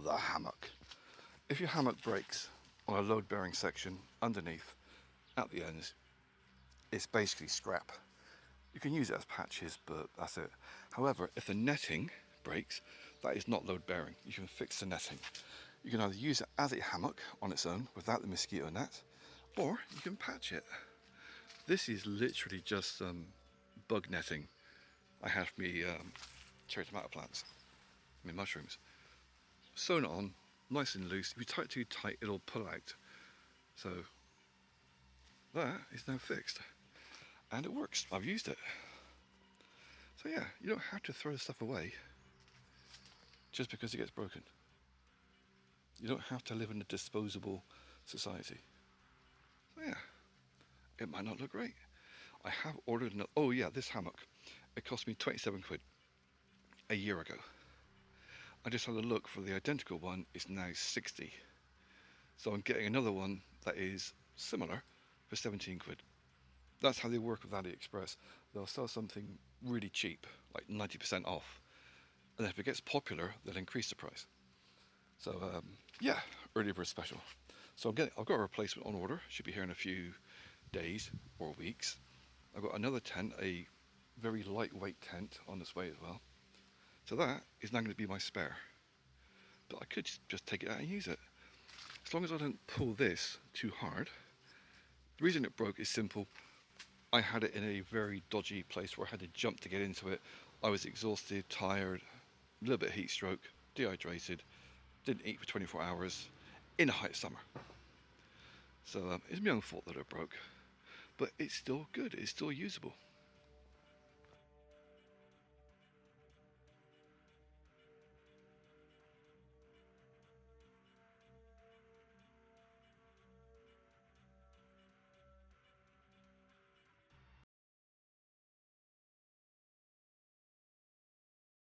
the hammock. If your hammock breaks on a load bearing section underneath at the ends, it's basically scrap. You can use it as patches, but that's it. However, if the netting breaks, that is not load bearing. You can fix the netting. You can either use it as a hammock on its own without the mosquito net, or you can patch it. This is literally just bug netting I have for me cherry tomato plants, I mean mushrooms. Sewn it on, nice and loose. If you tie it too tight, it'll pull out. So that is now fixed, and it works. I've used it. So yeah, you don't have to throw the stuff away just because it gets broken. You don't have to live in a disposable society. So yeah, it might not look great. I have ordered another. Oh yeah, this hammock. It cost me 27 quid a year ago. I just had a look for the identical one. It's now 60. So I'm getting another one that is similar for 17 quid. That's how they work with AliExpress. They'll sell something really cheap, like 90% off. And if it gets popular, they'll increase the price. So yeah, early bird special. So I've got a replacement on order. Should be here in a few days or weeks. I've got another tent, a very lightweight tent on its way as well. So that is now going to be my spare. But I could just take it out and use it. As long as I don't pull this too hard. The reason it broke is simple. I had it in a very dodgy place where I had to jump to get into it. I was exhausted, tired, a little bit of heat stroke, dehydrated, didn't eat for 24 hours in the height of summer. So it's my own fault that it broke. But it's still good, it's still usable.